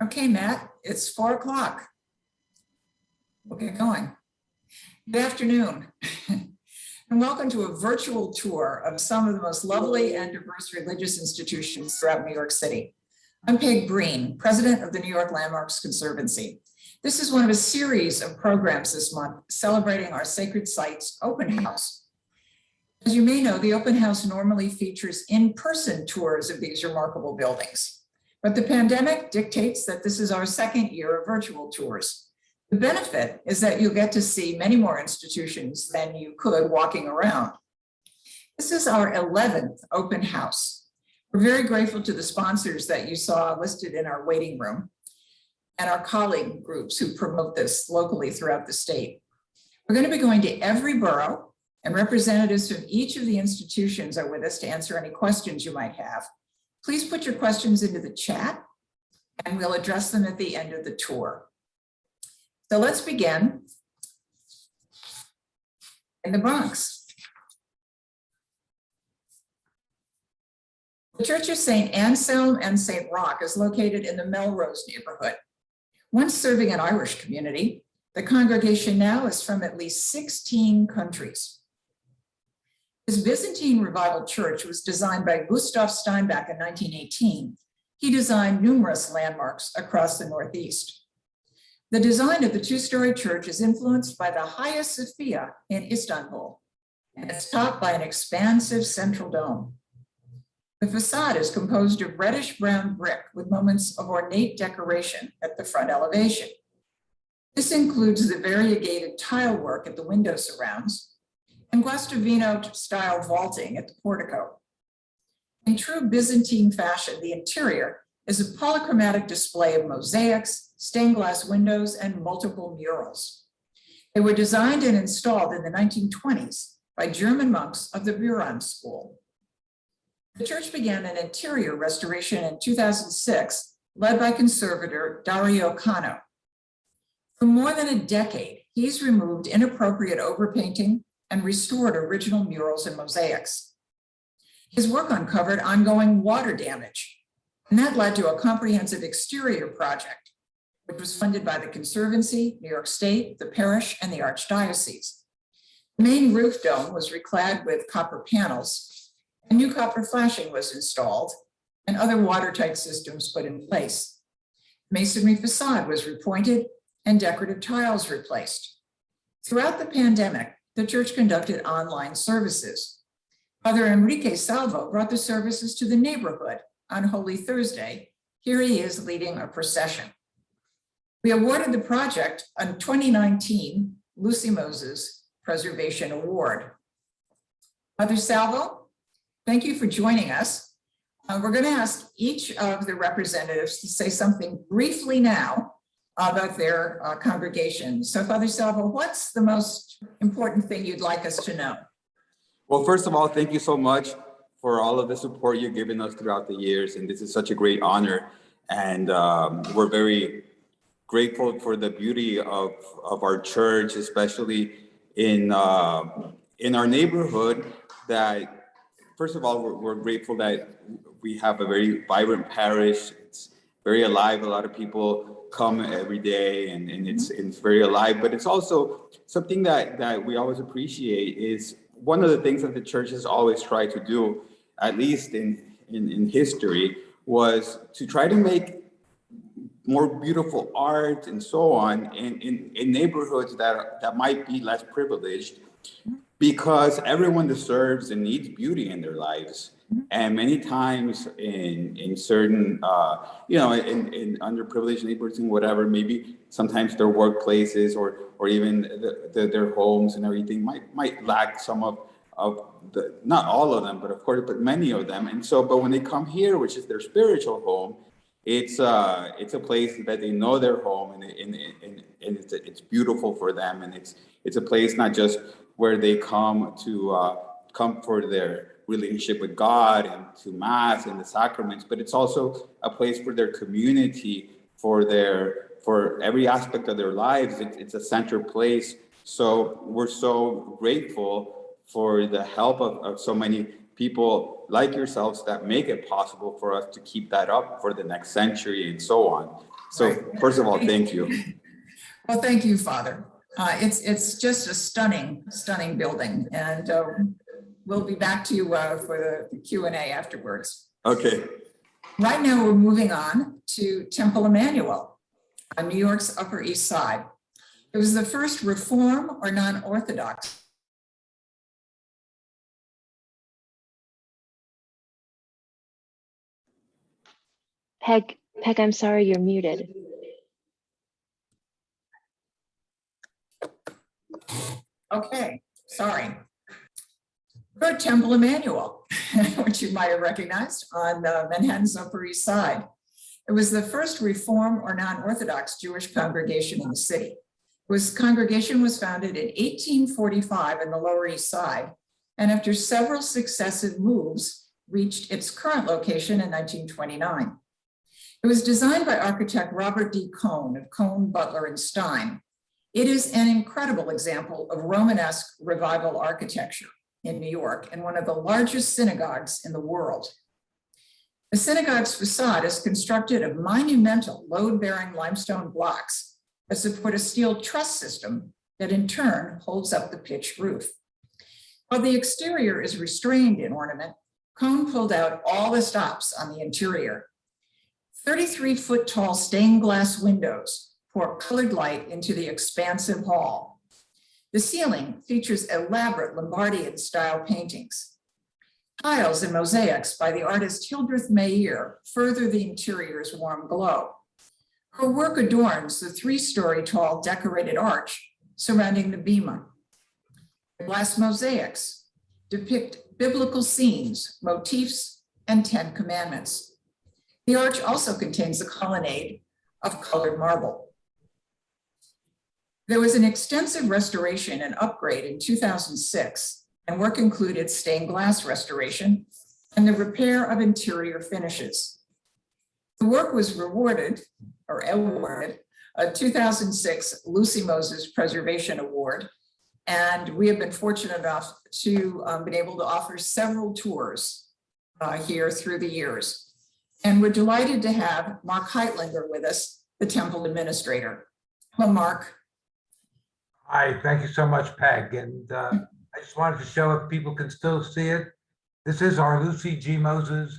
Okay, Matt, it's 4 o'clock. We'll get going. Good afternoon, and welcome to a virtual tour of some of the most lovely and diverse religious institutions throughout New York City. I'm Peg Breen, president of the New York Landmarks Conservancy. This is one of a series of programs this month celebrating our Sacred Sites Open House. As you may know, the open house normally features in-person tours of these remarkable buildings. But the pandemic dictates that this is our second year of virtual tours. The benefit is that you'll get to see many more institutions than you could walking around. This is our 11th open house. We're very grateful to the sponsors that you saw listed in our waiting room and our colleague groups who promote this locally throughout the state. We're going to be going to every borough, and representatives from each of the institutions are with us to answer any questions you might have. Please put your questions into the chat and we'll address them at the end of the tour. So let's begin in the Bronx. The Church of St. Anselm and St. Roch is located in the Melrose neighborhood. Once serving an Irish community, the congregation now is from at least 16 countries. This Byzantine revival church was designed by Gustav Steinbach in 1918. He designed numerous landmarks across the Northeast. The design of the two-story church is influenced by the Hagia Sophia in Istanbul, and it's topped by an expansive central dome. The facade is composed of reddish-brown brick with moments of ornate decoration at the front elevation. This includes the variegated tile work at the window surrounds and Guastavino-style vaulting at the portico. In true Byzantine fashion, the interior is a polychromatic display of mosaics, stained glass windows, and multiple murals. They were designed and installed in the 1920s by German monks of the Buron School. The church began an interior restoration in 2006, led by conservator Dario Cano. For more than a decade, he's removed inappropriate overpainting and restored original murals and mosaics. His work uncovered ongoing water damage, and that led to a comprehensive exterior project, which was funded by the Conservancy, New York State, the parish, and the Archdiocese. The main roof dome was reclad with copper panels, and new copper flashing was installed, and other watertight systems put in place. Masonry facade was repointed, and decorative tiles replaced. Throughout the pandemic, the church conducted online services. Father Enrique Salvo brought the services to the neighborhood on Holy Thursday. Here he is leading a procession. We awarded the project a 2019 Lucy Moses Preservation Award. Father Salvo, thank you for joining us. We're going to ask each of the representatives to say something briefly now about their congregation. So Father Salvo, what's the most important thing you'd like us to know? Well, first of all, thank you so much for all of the support you've given us throughout the years. And this is such a great honor. And we're very grateful for the beauty of our church, especially in our neighborhood. That, first of all, we're grateful that we have a very vibrant parish. It's very alive. A lot of people come every day, and it's very alive. But it's also something that we always appreciate is one of the things that the church has always tried to do, at least in history, was to try to make more beautiful art and so on in neighborhoods that might be less privileged, because everyone deserves and needs beauty in their lives. And many times in certain, in underprivileged neighborhoods and whatever, maybe sometimes their workplaces or even their homes and everything might lack some of the, not all of them, but of course, but many of them. And so, but when they come here, which is their spiritual home, it's a place that they know their home, and it's beautiful for them, and it's a place not just where they come for their relationship with God and to Mass and the sacraments, but it's also a place for their community, for every aspect of their lives. It's a center place. So we're so grateful for the help of so many people like yourselves that make it possible for us to keep that up for the next century and so on. So first of all, thank you. Well, thank you, Father. It's just a stunning building, and we'll be back to you for the Q&A afterwards. Okay. Right now, we're moving on to Temple Emanuel on New York's Upper East Side. It was the first Reform or non-Orthodox. Peg, I'm sorry, you're muted. Okay, sorry. We're at Temple Emanuel, which you might have recognized on Manhattan's Upper East Side. It was the first Reform or non-Orthodox Jewish congregation in the city. Congregation was founded in 1845 in the Lower East Side, and after several successive moves, reached its current location in 1929. It was designed by architect Robert D. Cohn of Cohn, Butler, and Stein. It is an incredible example of Romanesque revival architecture in New York and one of the largest synagogues in the world. The synagogue's facade is constructed of monumental load-bearing limestone blocks that support a steel truss system that in turn holds up the pitched roof. While the exterior is restrained in ornament, Cohn pulled out all the stops on the interior. 33-foot tall stained glass windows pour colored light into the expansive hall. The ceiling features elaborate Lombardian style paintings. Tiles and mosaics by the artist Hildreth Mayer further the interior's warm glow. Her work adorns the 3-story tall decorated arch surrounding the bema. The glass mosaics depict biblical scenes, motifs, and 10 commandments. The arch also contains a colonnade of colored marble. There was an extensive restoration and upgrade in 2006, and work included stained glass restoration and the repair of interior finishes. The work was awarded a 2006 Lucy Moses Preservation Award, and we have been fortunate enough to been able to offer several tours here through the years. And we're delighted to have Mark Heitlinger with us, the temple administrator. Hello, Mark. Hi, thank you so much, Peg. And I just wanted to show if people can still see it. This is our Lucy G. Moses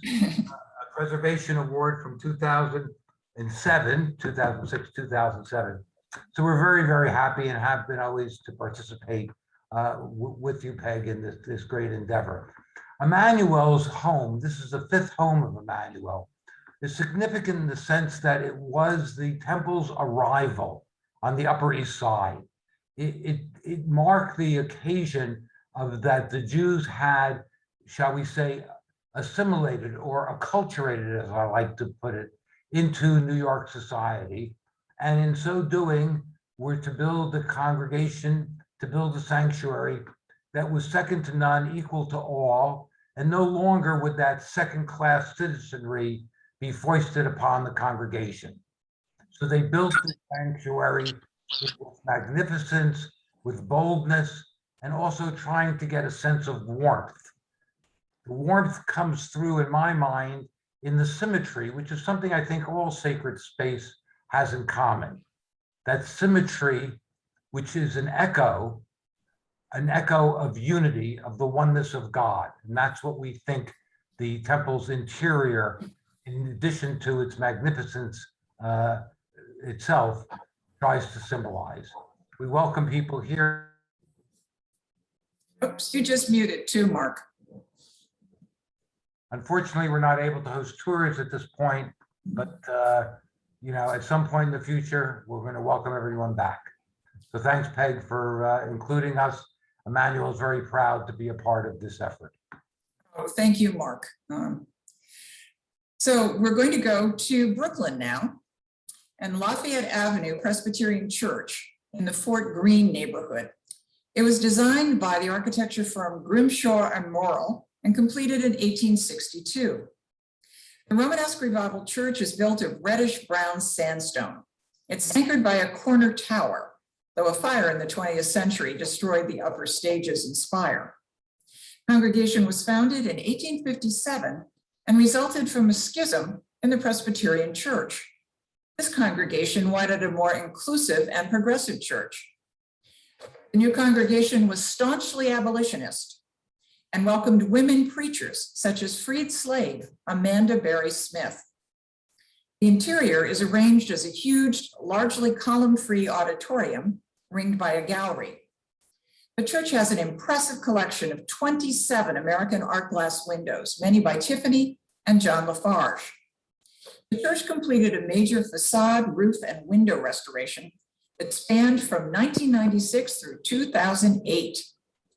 Preservation Award from 2007, 2006, 2007. So we're very, very happy and have been always to participate with you, Peg, in this great endeavor. Emanuel's home, this is the 5th home of Emanuel, is significant in the sense that it was the temple's arrival on the Upper East Side. It marked the occasion of that the Jews had, shall we say, assimilated or acculturated, as I like to put it, into New York society. And in so doing, were to build the congregation, to build a sanctuary that was second to none, equal to all, and no longer would that second-class citizenry be foisted upon the congregation. So they built the sanctuary with magnificence, with boldness, and also trying to get a sense of warmth. The warmth comes through, in my mind, in the symmetry, which is something I think all sacred space has in common. That symmetry, which is an echo of unity, of the oneness of God. And that's what we think the temple's interior, in addition to its magnificence itself, tries to symbolize. We welcome people here. Oops, you just muted too, Mark. Unfortunately, we're not able to host tours at this point, but you know, at some point in the future, we're going to welcome everyone back. So thanks, Peg, for including us. Emanuel is very proud to be a part of this effort. Oh, thank you, Mark. So we're going to go to Brooklyn now, and Lafayette Avenue Presbyterian Church in the Fort Greene neighborhood. It was designed by the architecture firm Grimshaw and Morrill and completed in 1862. The Romanesque Revival Church is built of reddish-brown sandstone. It's anchored by a corner tower, though a fire in the 20th century destroyed the upper stages and spire. Congregation was founded in 1857 and resulted from a schism in the Presbyterian Church. This congregation wanted a more inclusive and progressive church. The new congregation was staunchly abolitionist and welcomed women preachers such as freed slave Amanda Berry Smith. The interior is arranged as a huge, largely column-free auditorium ringed by a gallery. The church has an impressive collection of 27 American art glass windows, many by Tiffany and John Lafarge. The church completed a major facade, roof, and window restoration that spanned from 1996 through 2008.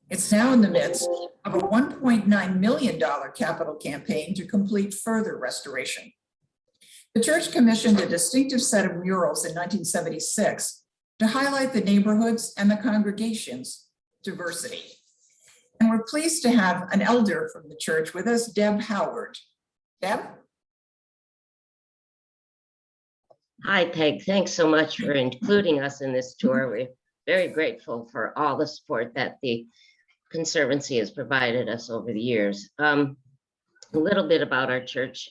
It's now in the midst of a $1.9 million capital campaign to complete further restoration. The church commissioned a distinctive set of murals in 1976 to highlight the neighborhoods and the congregation's diversity. And we're pleased to have an elder from the church with us, Deb Howard. Deb? Hi, Peg. Thanks so much for including us in this tour. We're very grateful for all the support that the Conservancy has provided us over the years. A little bit about our church.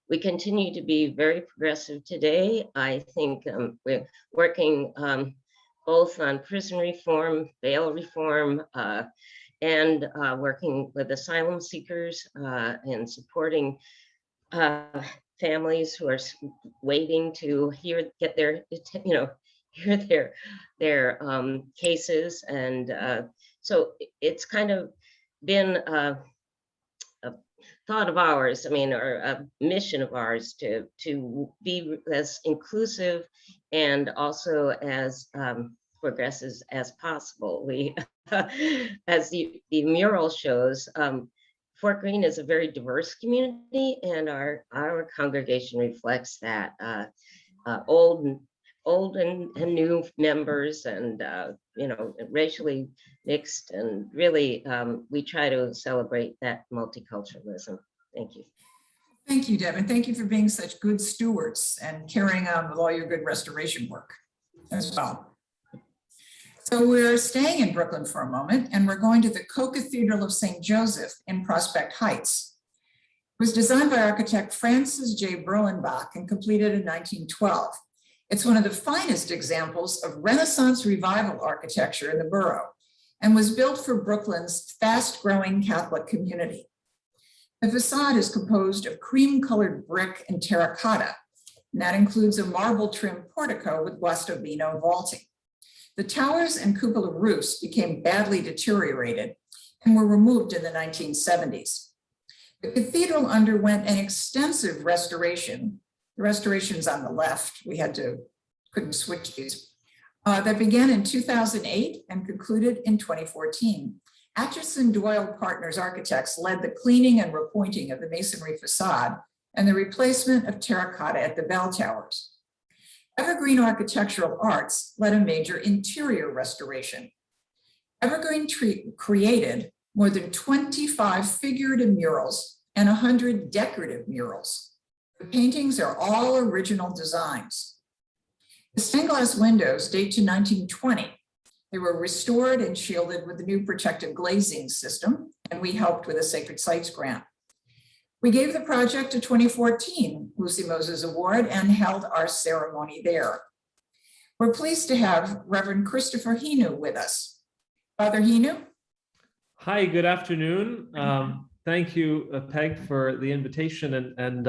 We continue to be very progressive today. I think we're working both on prison reform, bail reform, and working with asylum seekers and supporting families who are waiting to hear their cases. And so it's kind of been a thought of ours, or a mission of ours to be as inclusive and also as progressive as possible. We, as the mural shows, Fort Greene is a very diverse community, and our congregation reflects that. Old and new members, and racially mixed, and really we try to celebrate that multiculturalism. Thank you. Thank you, Deb, and thank you for being such good stewards and carrying on with all your good restoration work as well. So we're staying in Brooklyn for a moment, and we're going to the Co-Cathedral of St. Joseph in Prospect Heights. It was designed by architect Francis J. Berlenbach and completed in 1912. It's one of the finest examples of Renaissance revival architecture in the borough and was built for Brooklyn's fast-growing Catholic community. The facade is composed of cream-colored brick and terracotta, and that includes a marble-trimmed portico with guastavino vaulting. The towers and cupola roofs became badly deteriorated and were removed in the 1970s. The cathedral underwent an extensive restoration. The restoration's on the left. We couldn't switch these. That began in 2008 and concluded in 2014. Atchison Doyle Partners Architects led the cleaning and repointing of the masonry facade and the replacement of terracotta at the bell towers. Evergreen Architectural Arts led a major interior restoration. Evergreen created more than 25 figurative murals and 100 decorative murals. The paintings are all original designs. The stained glass windows date to 1920. They were restored and shielded with the new protective glazing system, and we helped with a Sacred Sites grant. We gave the project a 2014 Lucy Moses Award and held our ceremony there. We're pleased to have Reverend Christopher Hinu with us. Father Hinu? Hi, good afternoon. Thank you, Peg, for the invitation. And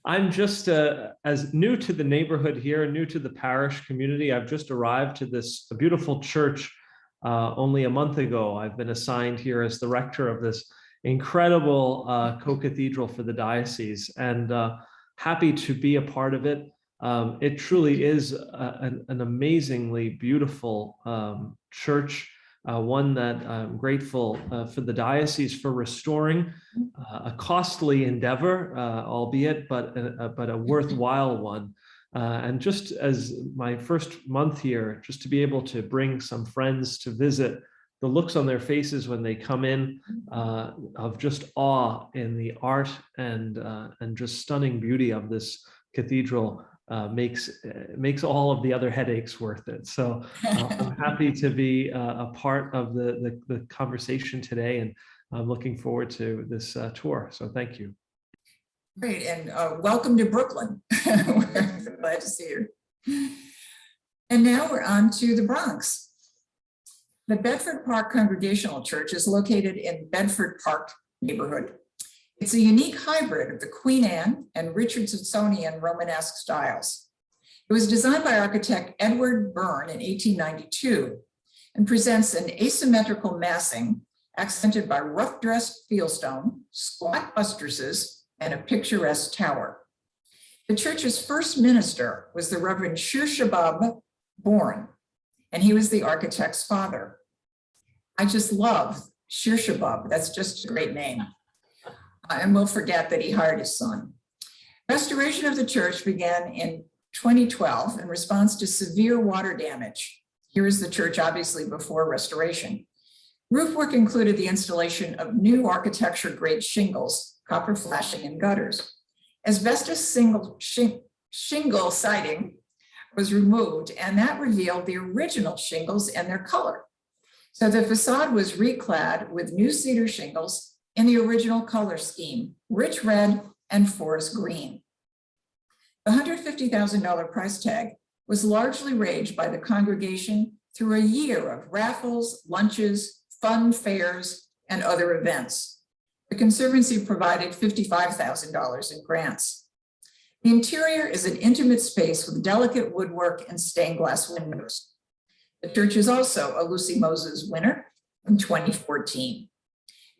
I'm just as new to the neighborhood here, new to the parish community. I've just arrived to this beautiful church only a month ago. I've been assigned here as the rector of this incredible co-cathedral for the diocese, and happy to be a part of it. It truly is an amazingly beautiful church, one that I'm grateful for the diocese for restoring, a costly endeavor, albeit, but a worthwhile one. And just as my first month here, just to be able to bring some friends to visit, the looks on their faces when they come in of just awe in the art and just stunning beauty of this cathedral makes all of the other headaches worth it. So I'm happy to be a part of the conversation today, and I'm looking forward to this tour. So thank you. Great, and welcome to Brooklyn. Glad to see you. And now we're on to the Bronx. The Bedford Park Congregational Church is located in Bedford Park neighborhood. It's a unique hybrid of the Queen Anne and Richardsonian Romanesque styles. It was designed by architect Edward Byrne in 1892 and presents an asymmetrical massing accented by rough-dressed fieldstone, squat buttresses, and a picturesque tower. The church's first minister was the Reverend Shir Bourne, and he was the architect's father. I just love Shir. That's just a great name. And we'll forget that he hired his son. Restoration of the church began in 2012 in response to severe water damage. Here is the church, obviously, before restoration. Roof work included the installation of new architecture-grade shingles, copper flashing, and gutters. Asbestos shingle siding was removed, and that revealed the original shingles and their color. So the facade was reclad with new cedar shingles in the original color scheme, rich red and forest green. The $150,000 price tag was largely raised by the congregation through a year of raffles, lunches, fun fairs, and other events. The Conservancy provided $55,000 in grants. The interior is an intimate space with delicate woodwork and stained glass windows. The church is also a Lucy Moses winner in 2014.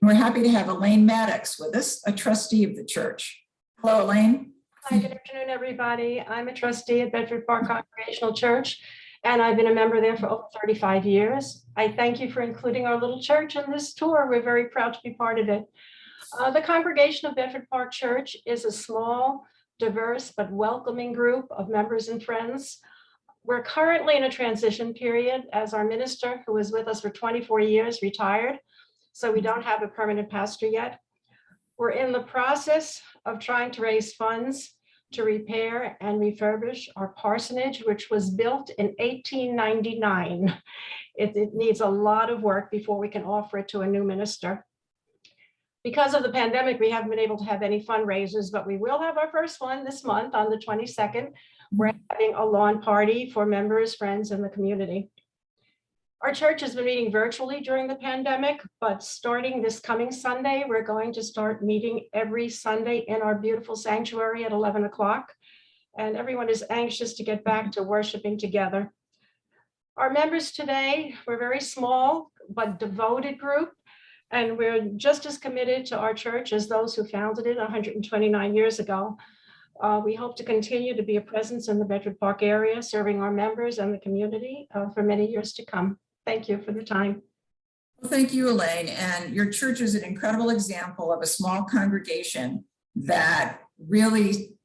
And we're happy to have Elaine Maddox with us, a trustee of the church. Hello, Elaine. Hi, good afternoon, everybody. I'm a trustee at Bedford Park Congregational Church, and I've been a member there for over 35 years. I thank you for including our little church in this tour. We're very proud to be part of it. The congregation of Bedford Park Church is a small, diverse, but welcoming group of members and friends. We're currently in a transition period as our minister, who was with us for 24 years, retired. So we don't have a permanent pastor yet. We're in the process of trying to raise funds to repair and refurbish our parsonage, which was built in 1899. It needs a lot of work before we can offer it to a new minister. Because of the pandemic, we haven't been able to have any fundraisers, but we will have our first one this month on the 22nd. We're having a lawn party for members, friends, and the community. Our church has been meeting virtually during the pandemic, but starting this coming Sunday, we're going to start meeting every Sunday in our beautiful sanctuary at 11 o'clock. And everyone is anxious to get back to worshiping together. Our members today, we're a very small but devoted group, and we're just as committed to our church as those who founded it 129 years ago. We hope to continue to be a presence in the Bedford Park area, serving our members and the community for many years to come. Thank you for the time. Well, thank you, Elaine. And your church is an incredible example of a small congregation that really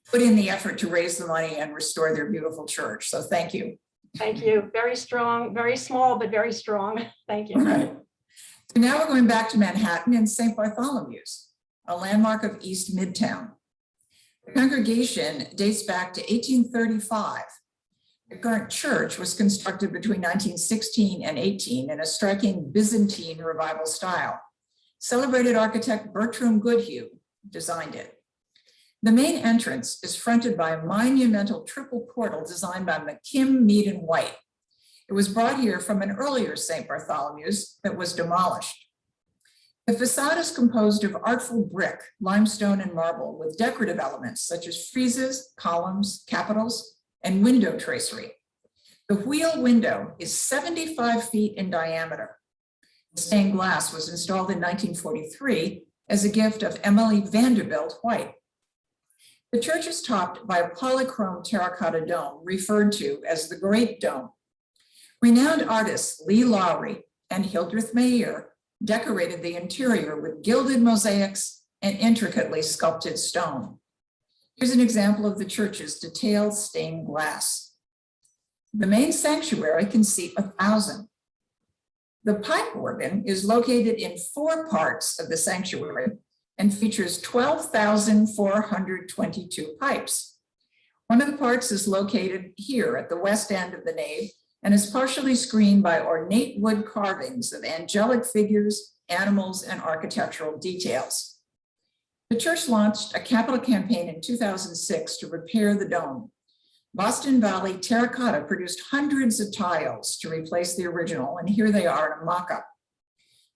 put in the effort to raise the money and restore their beautiful church. So thank you. Thank you. Very strong, very small, but very strong. Thank you. All right. So now we're going back to Manhattan and St. Bartholomew's, a landmark of East Midtown. The congregation dates back to 1835. The current church was constructed between 1916 and 18 in a striking Byzantine revival style. Celebrated architect Bertram Goodhue designed it. The main entrance is fronted by a monumental triple portal designed by McKim, Mead, and White. It was brought here from an earlier St. Bartholomew's that was demolished. The facade is composed of artful brick, limestone, and marble with decorative elements such as friezes, columns, capitals, and window tracery. The wheel window is 75 feet in diameter. Stained glass was installed in 1943 as a gift of Emily Vanderbilt White. The church is topped by a polychrome terracotta dome referred to as the Great Dome. Renowned artists Lee Lowry and Hildreth Mayer decorated the interior with gilded mosaics and intricately sculpted stone. Here's an example of the church's detailed stained glass. The main sanctuary can seat 1,000. The pipe organ is located in 4 parts of the sanctuary and features 12,422 pipes. One of the parts is located here at the west end of the nave and is partially screened by ornate wood carvings of angelic figures, animals, and architectural details. The church launched a capital campaign in 2006 to repair the dome. Boston Valley Terracotta produced hundreds of tiles to replace the original, and here they are in a mock-up.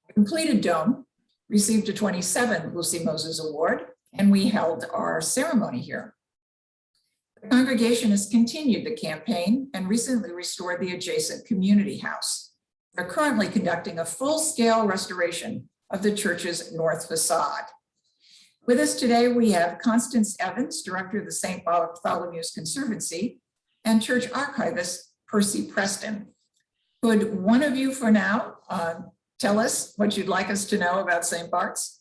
The completed dome received a 27 Lucy Moses Award, and we held our ceremony here. The congregation has continued the campaign and recently restored the adjacent community house. They're currently conducting a full-scale restoration of the church's north facade. With us today, we have Constance Evans, Director of the St. Bartholomew's Conservancy, and Church Archivist Percy Preston. Could one of you for now tell us what you'd like us to know about St. Bart's?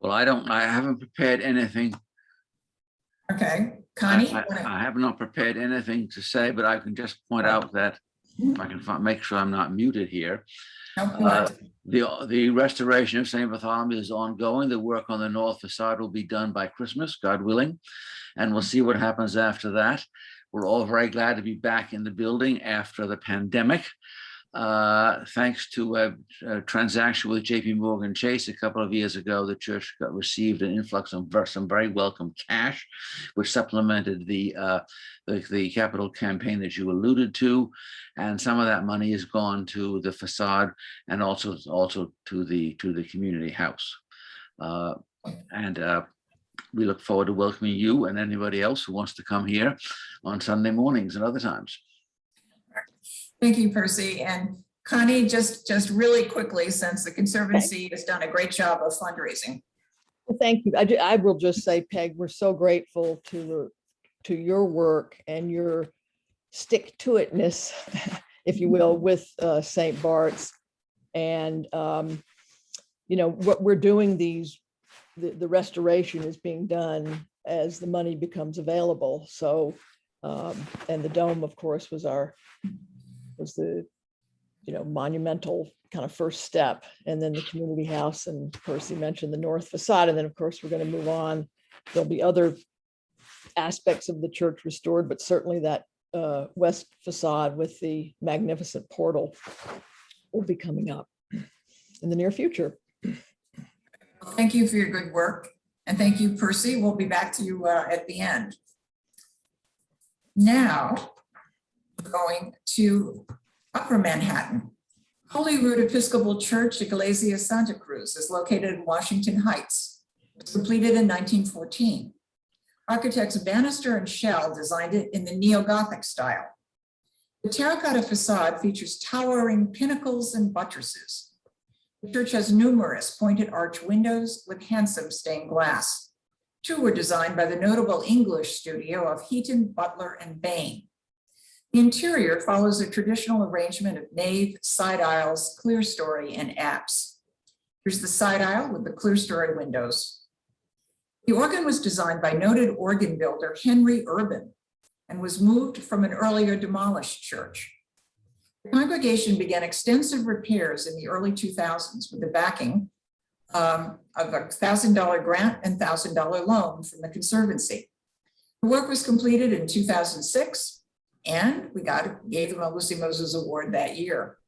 Well, I haven't prepared anything. Okay, Connie? I have not prepared anything to say, but I can just point out that if I can make sure I'm not muted here. The restoration of St. Bartholomew is ongoing. The work on the north facade will be done by Christmas, God willing, and we'll see what happens after that. We're all very glad to be back in the building after the pandemic. Thanks to a transaction with JP Morgan Chase a couple of years ago, the church received an influx of some very welcome cash, which supplemented the capital campaign that you alluded to, and some of that money has gone to the facade and also to the community house. We look forward to welcoming you and anybody else who wants to come here on Sunday mornings and other times. Thank you, Percy. And Connie, just really quickly, since the Conservancy has done a great job of fundraising. Well, thank you. I will just say, Peg, we're so grateful to your work and your stick-to-itness, if you will, with St. Bart's. And, you know, what we're doing, the restoration is being done as the money becomes available. So, and the dome, of course, was the, you know, monumental kind of first step, and then the community house, and Percy mentioned the north facade, and then of course we're going to move on. There'll be other aspects of the church restored, but certainly that west facade with the magnificent portal will be coming up in the near future. Thank you for your good work, and thank you, Percy. We'll be back to you at the end. Now, going to Upper Manhattan. Holy Rood Episcopal Church, Iglesia Santa Cruz, is located in Washington Heights. It was completed in 1914. Architects Bannister and Shell designed it in the neo-Gothic style. The terracotta facade features towering pinnacles and buttresses. The church has numerous pointed arch windows with handsome stained glass. Two were designed by the notable English studio of Heaton, Butler, and Bain. The interior follows a traditional arrangement of nave, side aisles, clerestory, and apse. Here's the side aisle with the clerestory windows. The organ was designed by noted organ builder Henry Urban and was moved from an earlier demolished church. The congregation began extensive repairs in the early 2000s with the backing of a $1,000 grant and $1,000 loan from the Conservancy. The work was completed in 2006, and we gave them a Lucy Moses Award that year.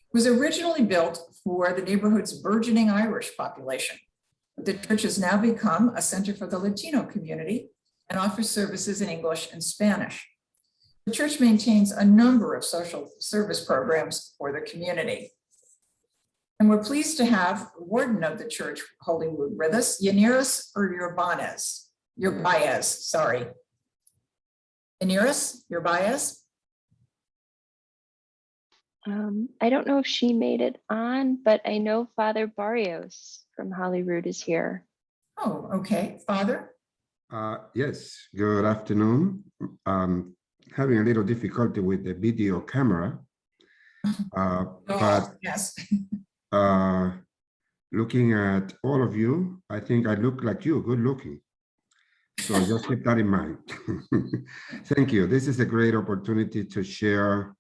It was originally built for the neighborhood's burgeoning Irish population. The church has now become a center for the Latino community and offers services in English and Spanish. The church maintains a number of social service programs for the community. And we're pleased to have the warden of the church, Holy Rood, with us, Yanira Urbaez, sorry. Yanira Urbaez? I don't know if she made it on, but I know Father Barrios from Holy Rood is here. Oh, okay. Father? Yes, good afternoon. Having a little difficulty with the video camera, but yes. Looking at all of you, I think I look like you, good looking. So just keep that in mind. Thank you. This is a great opportunity to share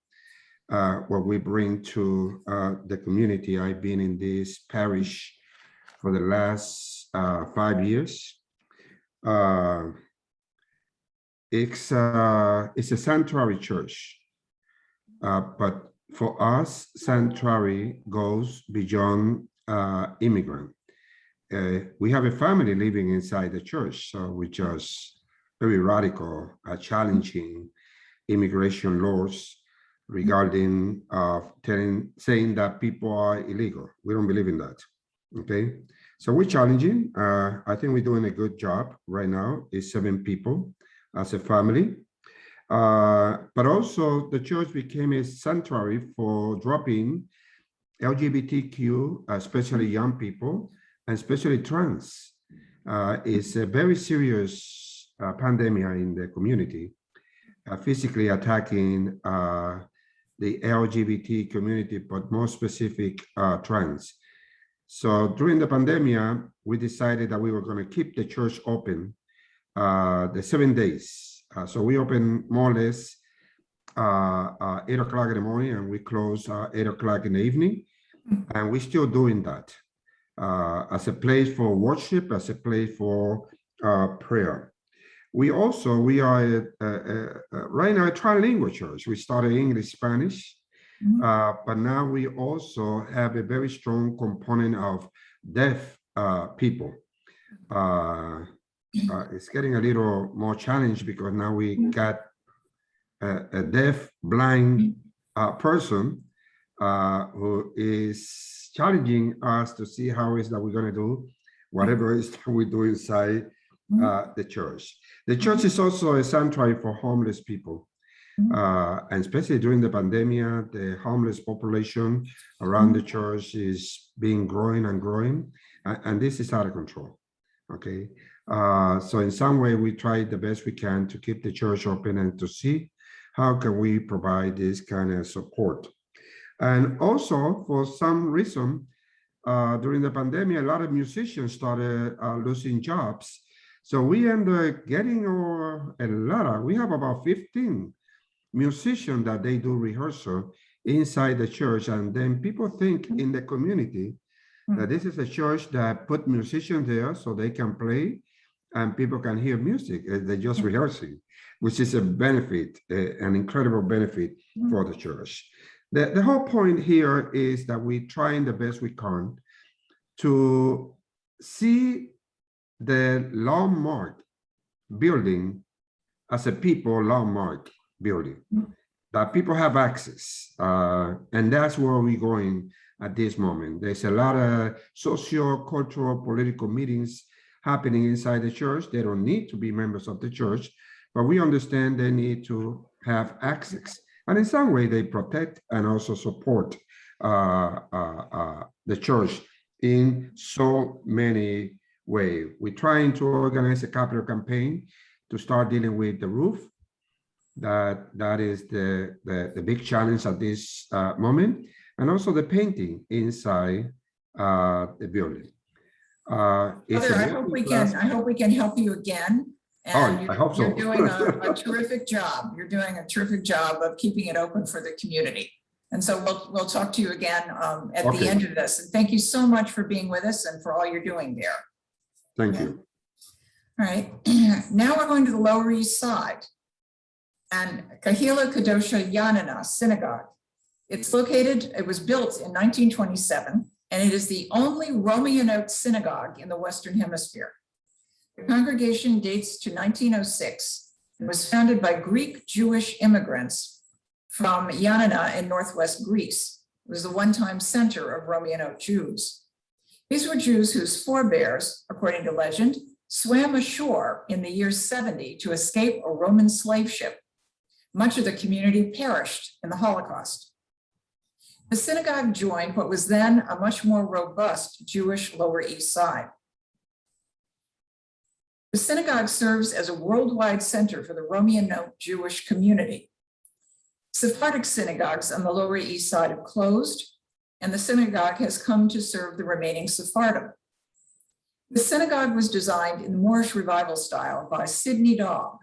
what we bring to the community. I've been in this parish for the last 5 years. It's a sanctuary church, but for us, sanctuary goes beyond immigrant. We have a family living inside the church, so we just very radical, challenging immigration laws regarding saying that people are illegal. We don't believe in that. Okay, so we're challenging. I think we're doing a good job right now. It's 7 people as a family. But also the church became a sanctuary for dropping LGBTQ, especially young people, and especially trans. It's a very serious pandemic in the community, physically attacking the LGBT community, but more specific trans. So during the pandemic, we decided that we were going to keep the church open the 7 days. So we open more or less 8 o'clock in the morning, and we close 8 o'clock in the evening. And we're still doing that as a place for worship, as a place for prayer. We are right now a trilingual church. We started English, Spanish, but now we also have a very strong component of deaf people. It's getting a little more challenged because now we got a deaf, blind person who is challenging us to see how is that we're going to do whatever it is that we do inside the church. The church is also a sanctuary for homeless people. And especially during the pandemic, the homeless population around the church is being growing and growing, and this is out of control. Okay, so in some way we try the best we can to keep the church open and to see how can we provide this kind of support. And also for some reason, during the pandemic, a lot of musicians started losing jobs. So we ended up getting we have about 15 musicians that they do rehearsal inside the church. And then people think in the community that this is a church that put musicians there so they can play and people can hear music. They're just rehearsing, which is a benefit, an incredible benefit for the church. The whole point here is that we're trying the best we can to see the landmark building as a people landmark building, that people have access. And that's where we're going at this moment. There's a lot of socio-cultural, political meetings happening inside the church. They don't need to be members of the church, but we understand they need to have access. And in some way, they protect and also support the church in so many ways. We're trying to organize a capital campaign to start dealing with the roof. That is the big challenge at this moment, and also the painting inside the building. Mother, I hope we can help you again. And I hope so. You're doing a terrific job. You're doing a terrific job of keeping it open for the community. And so we'll talk to you again at the end of this. And thank you so much for being with us and for all you're doing there. Thank you. All right. Now we're going to the Lower East Side and Kahilo, Kadosha, Yanana Synagogue. It was built in 1927, and it is the only Romanesque synagogue in the Western Hemisphere. The congregation dates to 1906 and was founded by Greek Jewish immigrants from Yanana in Northwest Greece. It was the one-time center of Romanesque Jews. These were Jews whose forebears, according to legend, swam ashore in the year 70 to escape a Roman slave ship. Much of the community perished in the Holocaust. The synagogue joined what was then a much more robust Jewish Lower East Side. The synagogue serves as a worldwide center for the Romanesque Jewish community. Sephardic synagogues on the Lower East Side have closed, and the synagogue has come to serve the remaining Sephardim. The synagogue was designed in the Moorish Revival style by Sidney Dog.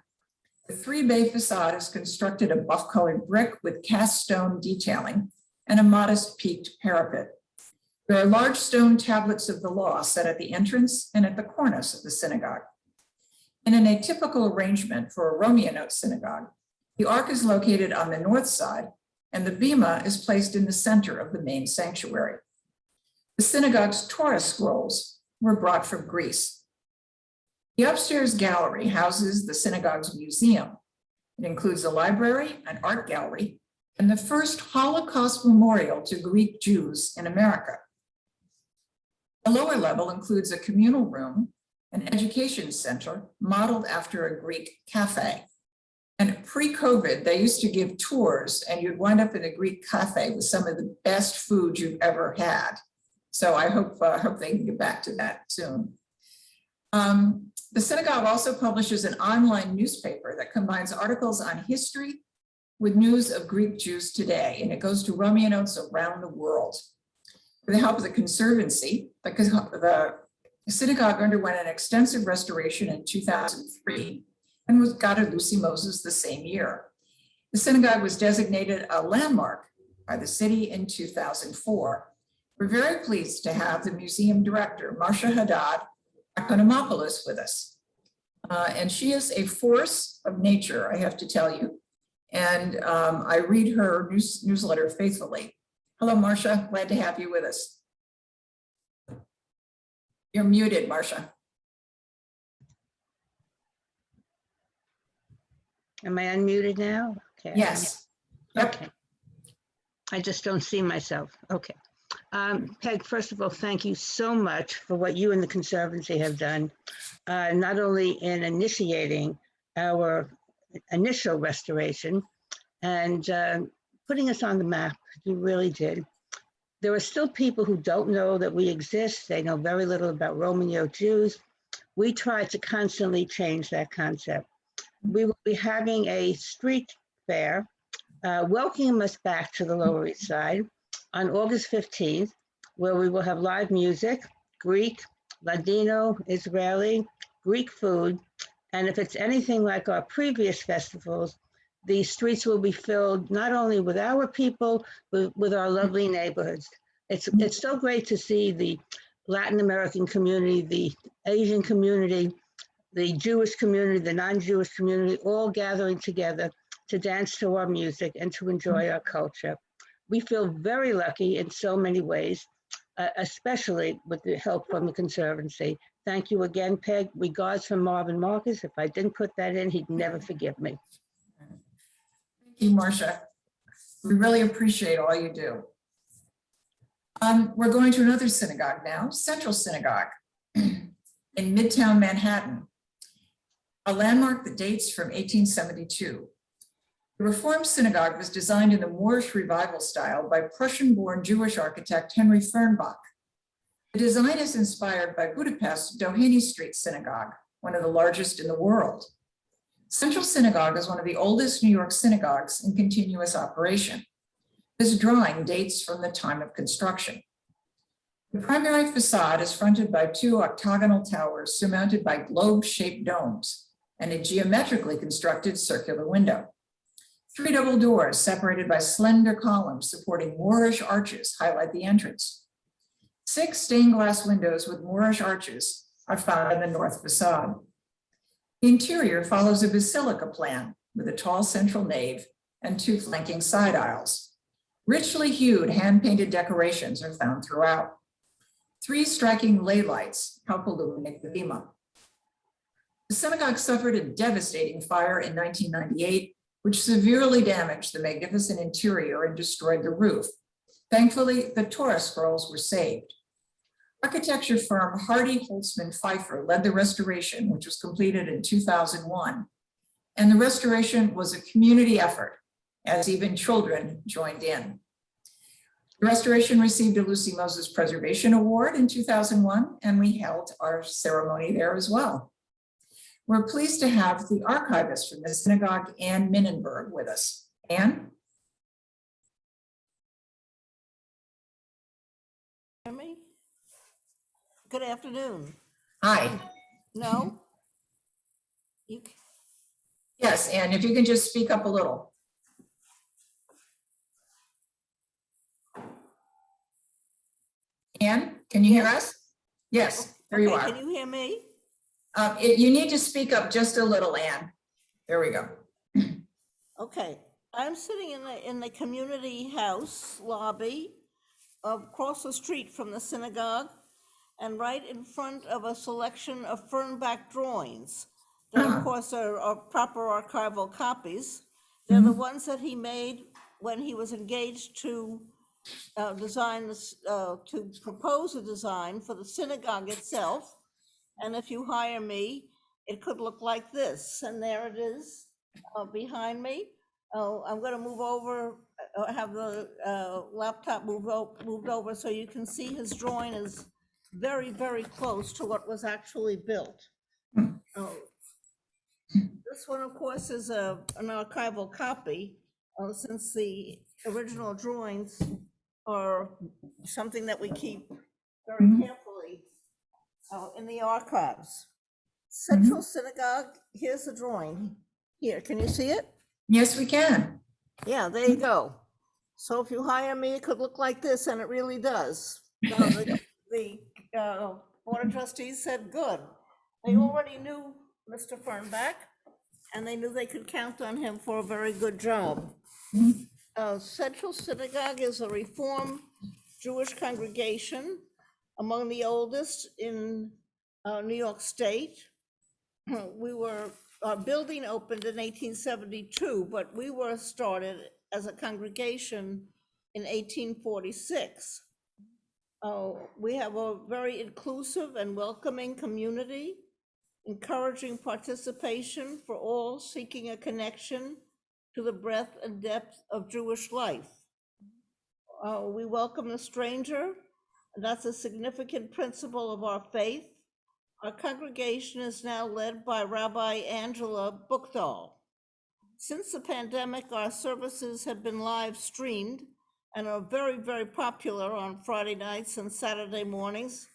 The 3-bay facade is constructed of buff-colored brick with cast stone detailing and a modest peaked parapet. There are large stone tablets of the law set at the entrance and at the cornice of the synagogue. In an atypical arrangement for a Romanesque synagogue, the ark is located on the north side and the bema is placed in the center of the main sanctuary. The synagogue's Torah scrolls were brought from Greece. The upstairs gallery houses the Synagogues Museum. It includes a library, an art gallery, and the first Holocaust memorial to Greek Jews in America. The lower level includes a communal room, an education center modeled after a Greek cafe. And pre-COVID, they used to give tours and you'd wind up in a Greek cafe with some of the best food you've ever had. So I hope they can get back to that soon. The synagogue also publishes an online newspaper that combines articles on history with news of Greek Jews today, and it goes to Romanesque around the world. With the help of the Conservancy, the synagogue underwent an extensive restoration in 2003 and got a Lucy Moses the same year. The synagogue was designated a landmark by the city in 2004. We're very pleased to have the museum director, Marcia Haddad Akonomopoulos, with us. And she is a force of nature, I have to tell you. And I read her newsletter faithfully. Hello, Marcia, glad to have you with us. You're muted, Marcia. Am I unmuted now? Okay. Yes. Yep. Okay. I just don't see myself. Okay. Peg, first of all, thank you so much for what you and the Conservancy have done, not only in initiating our initial restoration and putting us on the map. You really did. There are still people who don't know that we exist. They know very little about Roman York Jews. We try to constantly change that concept. We will be having a street fair welcoming us back to the Lower East Side on August 15th, where we will have live music, Greek, Ladino, Israeli, Greek food. And if it's anything like our previous festivals, the streets will be filled not only with our people, but with our lovely neighborhoods. It's so great to see the Latin American community, the Asian community, the Jewish community, the non-Jewish community, all gathering together to dance to our music and to enjoy our culture. We feel very lucky in so many ways, especially with the help from the Conservancy. Thank you again, Peg. Regards from Marvin Marcus. If I didn't put that in, he'd never forgive me. Thank you, Marcia. We really appreciate all you do. We're going to another synagogue now, Central Synagogue in Midtown Manhattan, a landmark that dates from 1872. The Reformed synagogue was designed in the Moorish Revival style by Prussian-born Jewish architect Henry Fernbach. The design is inspired by Budapest's Doheny Street Synagogue, one of the largest in the world. Central Synagogue is one of the oldest New York synagogues in continuous operation. This drawing dates from the time of construction. The primary facade is fronted by two octagonal towers surmounted by globe-shaped domes and a geometrically constructed circular window. Three double doors separated by slender columns supporting Moorish arches highlight the entrance. 6 stained glass windows with Moorish arches are found in the north facade. The interior follows a basilica plan with a tall central nave and 2 flanking side aisles. Richly hued hand-painted decorations are found throughout. 3 striking lay lights help illuminate the bima. The synagogue suffered a devastating fire in 1998, which severely damaged the magnificent interior and destroyed the roof. Thankfully, the Torah scrolls were saved. Architecture firm Hardy Holtzman Pfeiffer led the restoration, which was completed in 2001. And the restoration was a community effort, as even children joined in. The restoration received a Lucy Moses Preservation Award in 2001, and we held our ceremony there as well. We're pleased to have the archivist from the synagogue, Ann Minnenberg, with us. Ann? Hear me? Good afternoon. Hi. No? Yes, Ann, if you can just speak up a little. Ann, can you hear us? Yes, there you are. Can you hear me? You need to speak up just a little, Ann. There we go. Okay, I'm sitting in the community house lobby across the street from the synagogue. and right in front of a selection of Fernback drawings that, of course, are proper archival copies. They're the ones that he made when he was engaged to design this, to propose a design for the synagogue itself. And if you hire me, it could look like this. And there it is behind me. I'm going to move over, have the laptop moved over so you can see his drawing is very, very close to what was actually built. This one, of course, is an archival copy, since the original drawings are something that we keep very carefully in the archives. Central Synagogue, here's the drawing. Here, can you see it? Yes, we can. Yeah, there you go. So if you hire me, it could look like this, and it really does. The Board of Trustees said, good. They already knew Mr. Fernback, and they knew they could count on him for a very good job. Central Synagogue is a Reform Jewish congregation, among the oldest in New York State. Our building opened in 1872, but we were started as a congregation in 1846. We have a very inclusive and welcoming community, encouraging participation for all seeking a connection to the breadth and depth of Jewish life. We welcome the stranger, and that's a significant principle of our faith. Our congregation is now led by Rabbi Angela Buchdahl. Since the pandemic, our services have been live streamed and are very, very popular on Friday nights and Saturday mornings,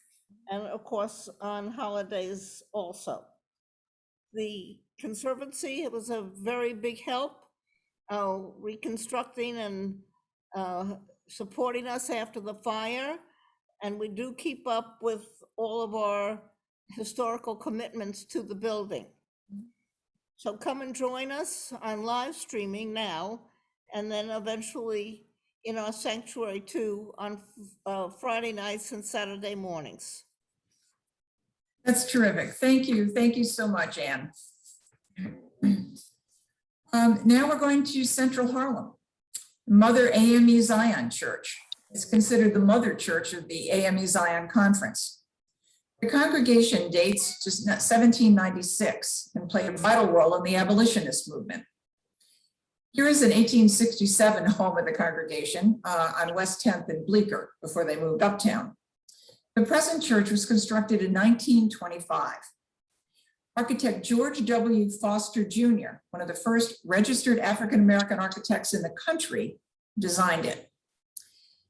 and of course on holidays also. The Conservancy, it was a very big help reconstructing and supporting us after the fire, and we do keep up with all of our historical commitments to the building. So come and join us on live streaming now, and then eventually in our sanctuary too on Friday nights and Saturday mornings. That's terrific. Thank you. Thank you so much, Anne. Now we're going to Central Harlem. Mother AME Zion Church is considered the mother church of the AME Zion Conference. The congregation dates to 1796 and played a vital role in the abolitionist movement. Here is an 1867 home of the congregation on West 10th and Bleecker before they moved uptown. The present church was constructed in 1925. Architect George W. Foster Jr., one of the first registered African-American architects in the country, designed it.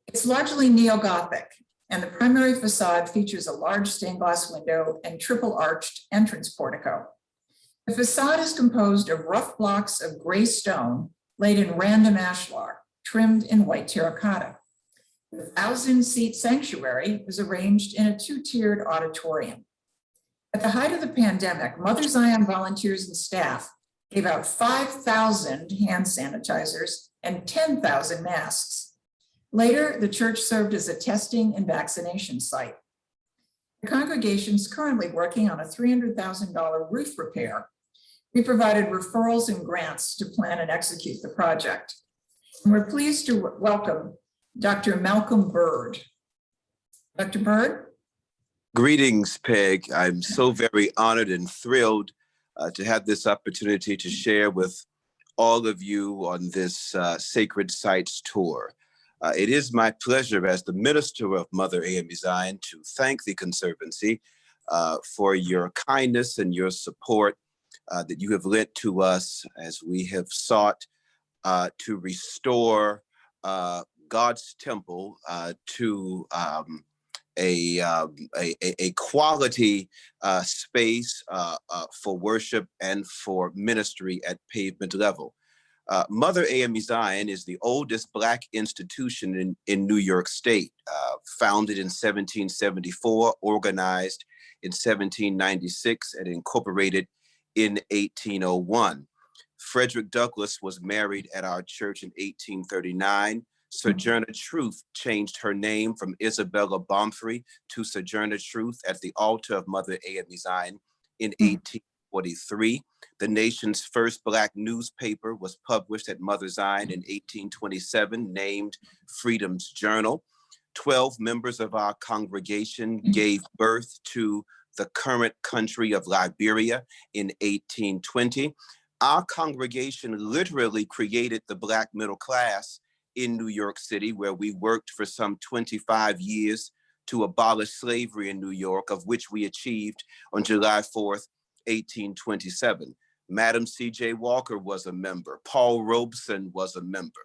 It's largely neo-Gothic, and the primary facade features a large stained glass window and triple arched entrance portico. The facade is composed of rough blocks of gray stone laid in random ashlar, trimmed in white terracotta. The 1,000-seat sanctuary is arranged in a two-tiered auditorium. At the height of the pandemic, Mother Zion volunteers and staff gave out 5,000 hand sanitizers and 10,000 masks. Later, the church served as a testing and vaccination site. The congregation is currently working on a $300,000 roof repair. We provided referrals and grants to plan and execute the project. And we're pleased to welcome Dr. Malcolm Bird. Dr. Bird? Greetings, Peg. I'm so very honored and thrilled to have this opportunity to share with all of you on this Sacred Sites tour. It is my pleasure as the minister of Mother AME Zion to thank the Conservancy for your kindness and your support that you have lent to us as we have sought to restore God's temple to a quality space for worship and for ministry at pavement level. Mother AME Zion is the oldest Black institution in New York State, founded in 1774, organized in 1796, and incorporated in 1801. Frederick Douglass was married at our church in 1839, Sojourner Truth changed her name from Isabella Baumfrey to Sojourner Truth at the altar of Mother A.M.E. Zion in 1843. The nation's first Black newspaper was published at Mother Zion in 1827, named Freedom's Journal. 12 members of our congregation gave birth to the current country of Liberia in 1820. Our congregation literally created the Black middle class in New York City, where we worked for some 25 years to abolish slavery in New York, of which we achieved on July 4th, 1827. Madam C.J. Walker was a member. Paul Robeson was a member.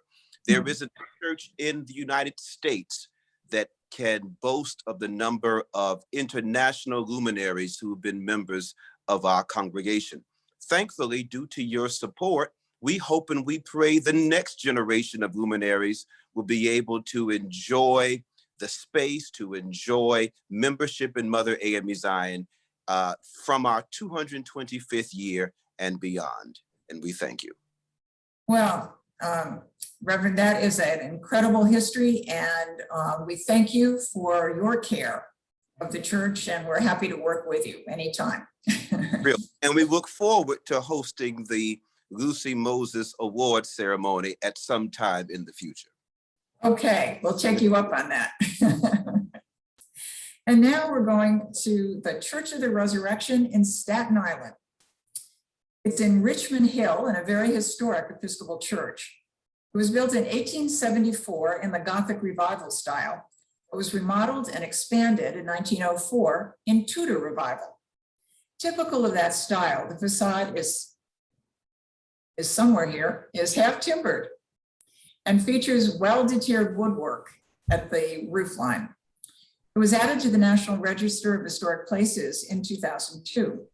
There isn't a church in the United States that can boast of the number of international luminaries who have been members of our congregation. Thankfully, due to your support, we hope and we pray the next generation of luminaries will be able to enjoy the space, to enjoy membership in Mother A.M.E. Zion from our 225th year and beyond. And we thank you. Well, Reverend, that is an incredible history, and we thank you for your care of the church, and we're happy to work with you anytime. Real. And we look forward to hosting the Lucy Moses Award ceremony at some time in the future. Okay, we'll take you up on that. And now we're going to the Church of the Resurrection in Staten Island. It's in Richmond Hill, in a very historic Episcopal church. It was built in 1874 in the Gothic Revival style. It was remodeled and expanded in 1904 in Tudor Revival. Typical of that style, the facade is somewhere here, is half timbered and features well-detaired woodwork at the roofline. It was added to the National Register of Historic Places in 2002.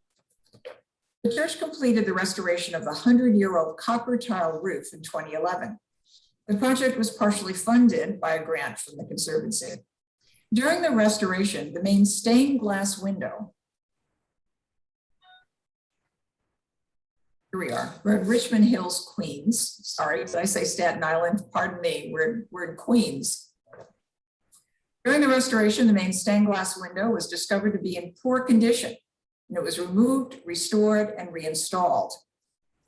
The church completed the restoration of the 100-year-old copper tile roof in 2011. The project was partially funded by a grant from the Conservancy. During the restoration, the main stained glass window, here we are, we're in Richmond Hills, Queens. Sorry, did I say Staten Island? Pardon me, we're in Queens. During the restoration, the main stained glass window was discovered to be in poor condition, and it was removed, restored, and reinstalled.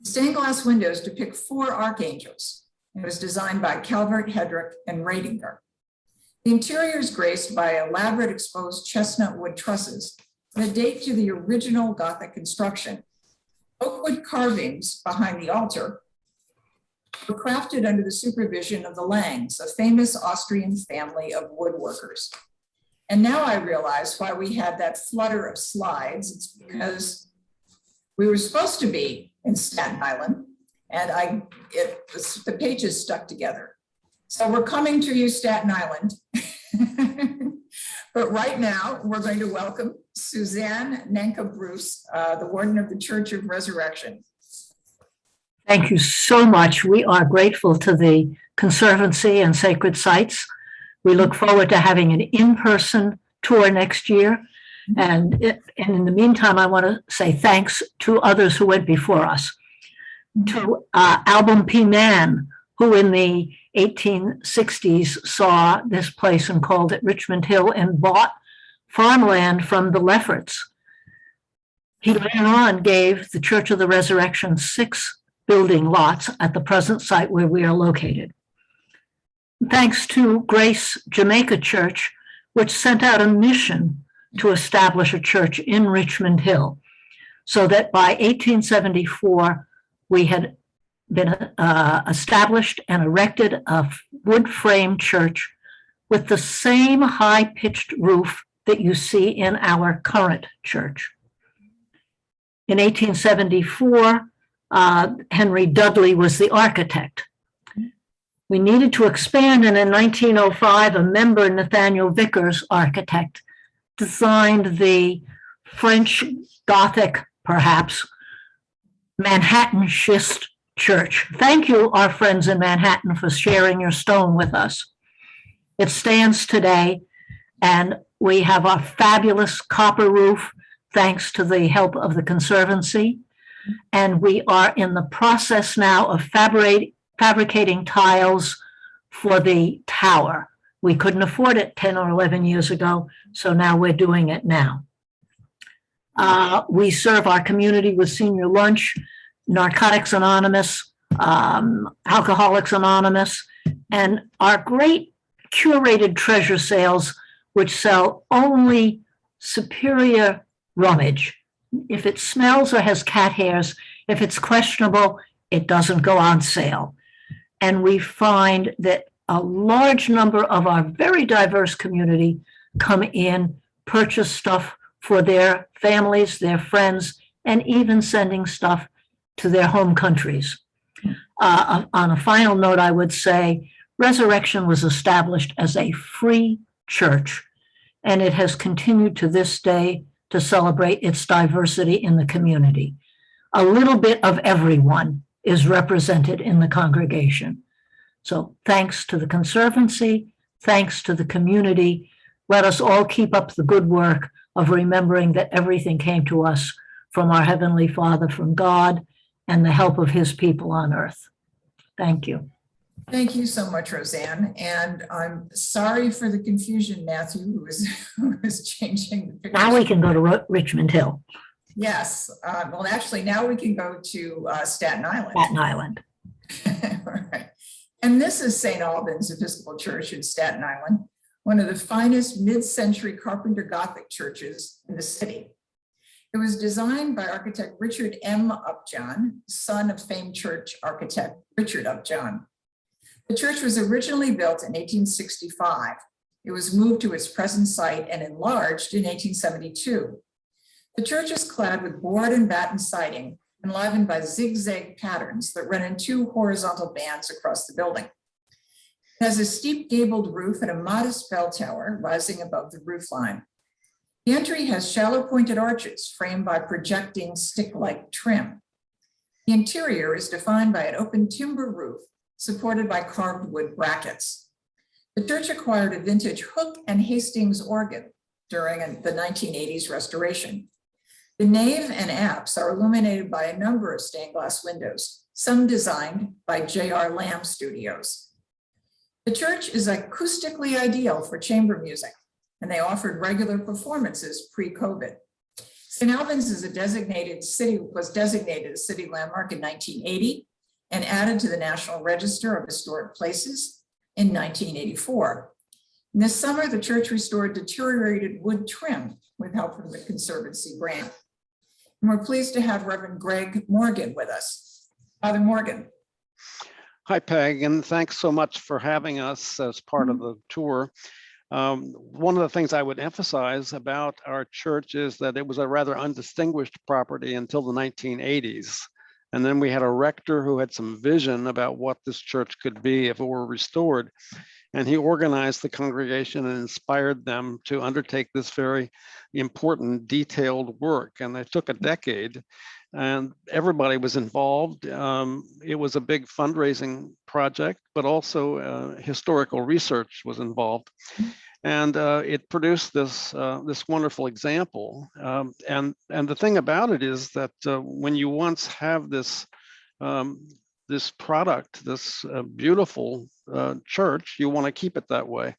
The stained glass windows depict 4 archangels. It was designed by Calvert, Hedrick, and Radinger. The interior is graced by elaborate exposed chestnut wood trusses that date to the original Gothic construction. Oakwood carvings behind the altar were crafted under the supervision of the Langs, a famous Austrian family of woodworkers. And now I realize why we had that flutter of slides. It's because we were supposed to be in Staten Island, and the pages stuck together. So we're coming to you, Staten Island. But right now, we're going to welcome Suzanne Nanka Bruce, the Warden of the Church of Resurrection. Thank you so much. We are grateful to the Conservancy and Sacred Sites. We look forward to having an in-person tour next year. And in the meantime, I want to say thanks to others who went before us. To Album P. Mann, who in the 1860s saw this place and called it Richmond Hill and bought farmland from the Lefferts. He later on gave the Church of the Resurrection 6 building lots at the present site where we are located. Thanks to Grace Jamaica Church, which sent out a mission to establish a church in Richmond Hill, so that by 1874, we had been established and erected a wood frame church with the same high-pitched roof that you see in our current church. In 1874, Henry Dudley was the architect. We needed to expand, and in 1905, a member, Nathaniel Vickers, architect, designed the French Gothic, perhaps, Manhattan schist church. Thank you, our friends in Manhattan, for sharing your stone with us. It stands today, and we have our fabulous copper roof, thanks to the help of the Conservancy. And we are in the process now of fabricating tiles for the tower. We couldn't afford it 10 or 11 years ago, so now we're doing it now. We serve our community with senior lunch, Narcotics Anonymous, Alcoholics Anonymous, and our great curated treasure sales, which sell only superior rummage. If it smells or has cat hairs, if it's questionable, it doesn't go on sale. And we find that a large number of our very diverse community come in, purchase stuff for their families, their friends, and even sending stuff to their home countries. On a final note, I would say Resurrection was established as a free church, and it has continued to this day to celebrate its diversity in the community. A little bit of everyone is represented in the congregation. So thanks to the Conservancy, thanks to the community. Let us all keep up the good work of remembering that everything came to us from our Heavenly Father, from God, and the help of his people on earth. Thank you. Thank you so much, Roseanne. And I'm sorry for the confusion, Matthew, who was changing the picture. Now we can go to Richmond Hill. Yes. Well, actually, now we can go to Staten Island. Staten Island. All right. And this is St. Albans Episcopal Church in Staten Island, one of the finest mid-century Carpenter Gothic churches in the city. It was designed by architect Richard M. Upjohn, son of famed church architect Richard Upjohn. The church was originally built in 1865. It was moved to its present site and enlarged in 1872. The church is clad with board and batten siding, enlivened by zigzag patterns that run in two horizontal bands across the building. It has a steep gabled roof and a modest bell tower rising above the roof line. The entry has shallow pointed arches framed by projecting stick-like trim. The interior is defined by an open timber roof supported by carved wood brackets. The church acquired a vintage Hook and Hastings organ during the 1980s restoration. The nave and apse are illuminated by a number of stained glass windows, some designed by J.R. Lamb Studios. The church is acoustically ideal for chamber music, and they offered regular performances pre-COVID. St. Albans was designated a city landmark in 1980 and added to the National Register of Historic Places in 1984. And this summer, the church restored deteriorated wood trim with help from the Conservancy grant. And we're pleased to have Reverend Greg Morgan with us. Father Morgan. Hi, Peg, and thanks so much for having us as part of the tour. One of the things I would emphasize about our church is that it was a rather undistinguished property until the 1980s. And then we had a rector who had some vision about what this church could be if it were restored. And he organized the congregation and inspired them to undertake this very important, detailed work. And it took a decade, and everybody was involved. It was a big fundraising project, but also historical research was involved. And it produced this wonderful example. And the thing about it is that when you once have this product, this beautiful church, you want to keep it that way.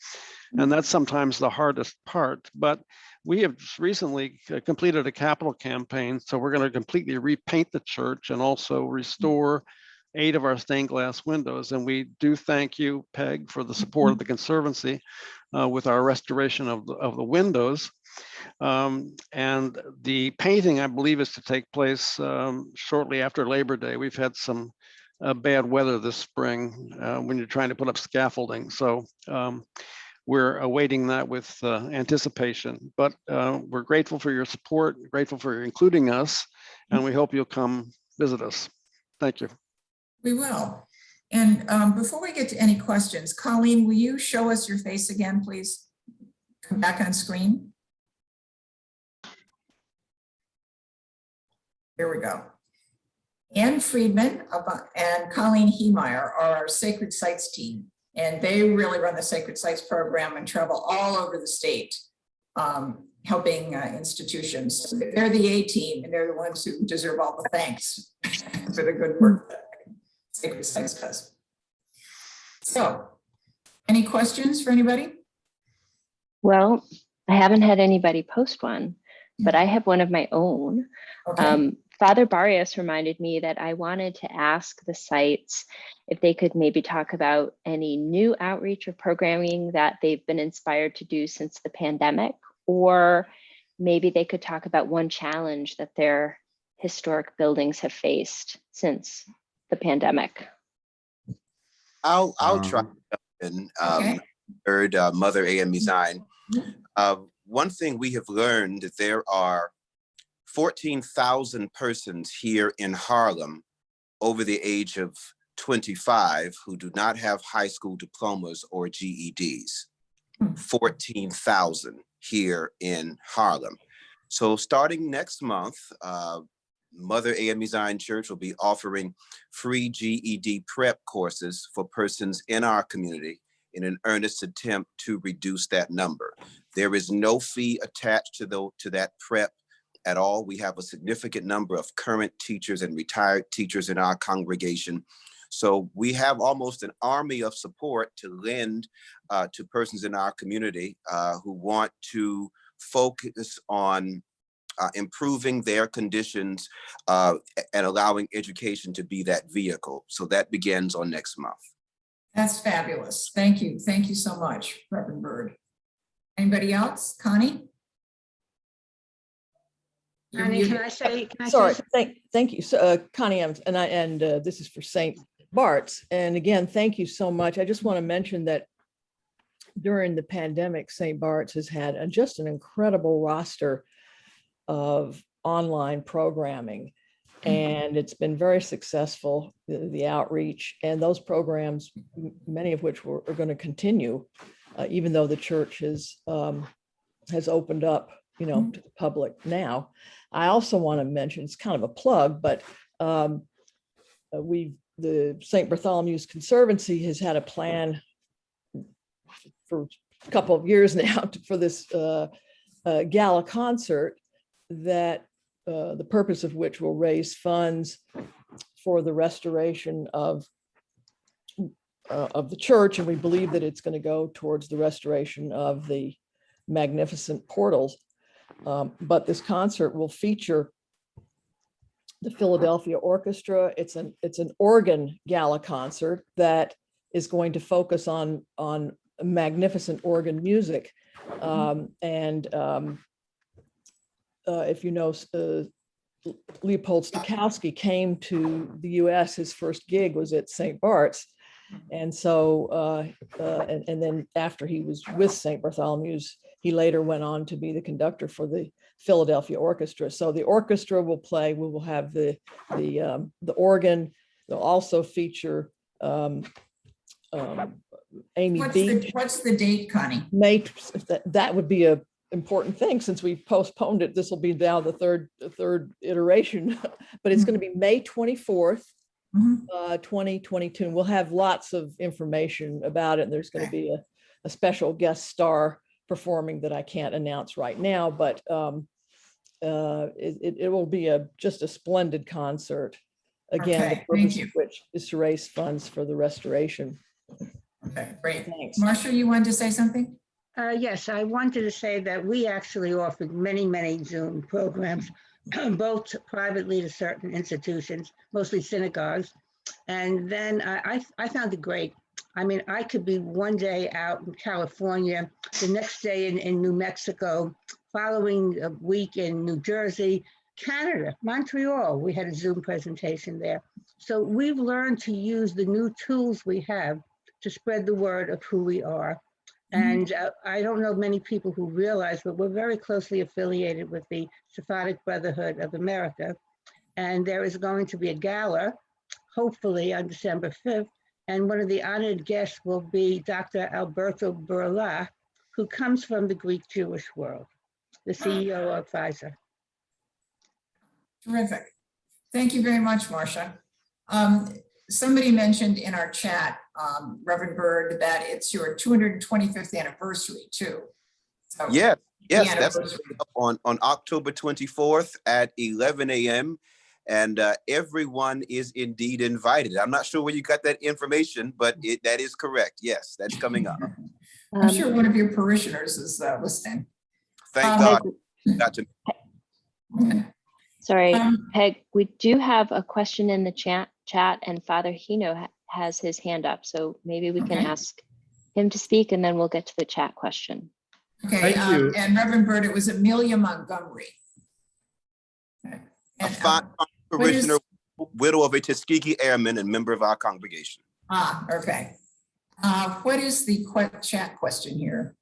And that's sometimes the hardest part. But we have recently completed a capital campaign. So we're going to completely repaint the church and also restore 8 of our stained glass windows. And we do thank you, Peg, for the support of the Conservancy with our restoration of the windows. And the painting, I believe, is to take place shortly after Labor Day. We've had some bad weather this spring when you're trying to put up scaffolding. So we're awaiting that with anticipation. But we're grateful for your support, grateful for including us, and we hope you'll come visit us. Thank you. We will. And before we get to any questions, Colleen, will you show us your face again, please? Come back on screen. Here we go. Ann Friedman and Colleen Heemeyer are our Sacred Sites team, and they really run the Sacred Sites program and travel all over the state, helping institutions. So they're the A team, and they're the ones who deserve all the thanks for the good work that Sacred Sites does. So Any questions for anybody? Well, I haven't had anybody post one, but I have one of my own. Okay. Father Barrios reminded me that I wanted to ask the sites if they could maybe talk about any new outreach or programming that they've been inspired to do since the pandemic, or maybe they could talk about one challenge that their historic buildings have faced since the pandemic. I'll try. And Okay. heard Mother A.M. Design. One thing we have learned that there are 14,000 persons here in Harlem over the age of 25 who do not have high school diplomas or GEDs. 14,000 here in Harlem. So starting next month, Mother A.M. Zion Church will be offering free GED prep courses for persons in our community in an earnest attempt to reduce that number. There is no fee attached to that prep at all. We have a significant number of current teachers and retired teachers in our congregation. So we have almost an army of support to lend to persons in our community who want to focus on improving their conditions and allowing education to be that vehicle. So that begins on next month. That's fabulous. Thank you. Thank you so much, Reverend Bird. Anybody else? Connie? You're Connie, muted. can I say? Sorry, thank you. So, Connie, this is for St. Bart's. And again, thank you so much. I just want to mention that during the pandemic, St. Bart's has had just an incredible roster of online programming. And it's been very successful, the outreach, and those programs, many of which are going to continue, even though the church has opened up, to the public now. I also want to mention, it's kind of a plug, but the St. Bartholomew's Conservancy has had a plan for a couple of years now for this gala concert that the purpose of which will raise funds for the restoration of the church. And we believe that it's going to go towards the restoration of the magnificent portals. But this concert will feature the Philadelphia Orchestra. It's an organ gala concert that is going to focus on magnificent organ music. If you know, Leopold Stokowski came to the US, his first gig was at St. Bart's. And so, and then after he was with St. Bartholomew's, he later went on to be the conductor for the Philadelphia Orchestra. So the orchestra will play, we will have the organ. They'll also feature Amy Beach. What's the date, Connie? May, that would be a important thing since we postponed it. This will be now the third iteration, but it's going to be May 24th, 2022. And we'll have lots of information about it. And there's going to be a special guest star performing that I can't announce right now, but it will be just a splendid concert. Again, the purpose of which is to raise funds for the restoration. Okay, great. Thanks. Marsha, you wanted to say something? Yes, I wanted to say that we actually offered many Zoom programs, both privately to certain institutions, mostly synagogues. And then I found it great. I mean, I could be one day out in California, the next day in New Mexico, following a week in New Jersey, Canada, Montreal. We had a Zoom presentation there. So we've learned to use the new tools we have to spread the word of who we are. And I don't know many people who realize, but we're very closely affiliated with the Sephardic Brotherhood of America. And there is going to be a gala, hopefully on December 5th. And one of the honored guests will be Dr. Alberto Burla, who comes from the Greek Jewish world, the CEO of Pfizer. Terrific. Thank you very much, Marsha. Somebody mentioned in our chat, Reverend Bird, that it's your 225th anniversary too. So yes, that's on October 24th at 11 a.m. and everyone is indeed invited. I'm not sure where you got that information, but that is correct. Yes, that's coming up. I'm sure one of your parishioners is listening. Thank God. Gotcha. Sorry, Peg, we do have a question in the chat and Father Hinu has his hand up. So maybe we can ask him to speak and then we'll get to the chat question. Okay, and Reverend Bird, it was Amelia Montgomery. A fine parishioner, widow of a Tuskegee airman and member of our congregation. Okay. What is the chat question here?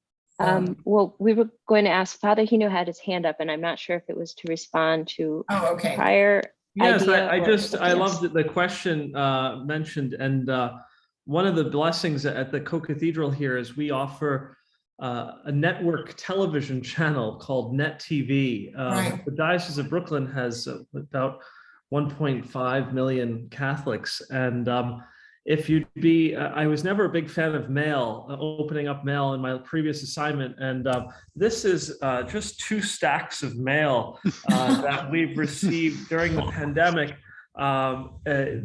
Well, we were going to ask, Father Hinu had his hand up and I'm not sure if it was to respond to prior Yes, idea. I loved that the question mentioned, and one of the blessings at the Co-Cathedral here is we offer a network television channel called Net TV. The Diocese of Brooklyn has about 1.5 million Catholics, and if you'd be, I was never a big fan of mail, opening up mail in my previous assignment, and this is just 2 stacks of mail that we've received during the pandemic.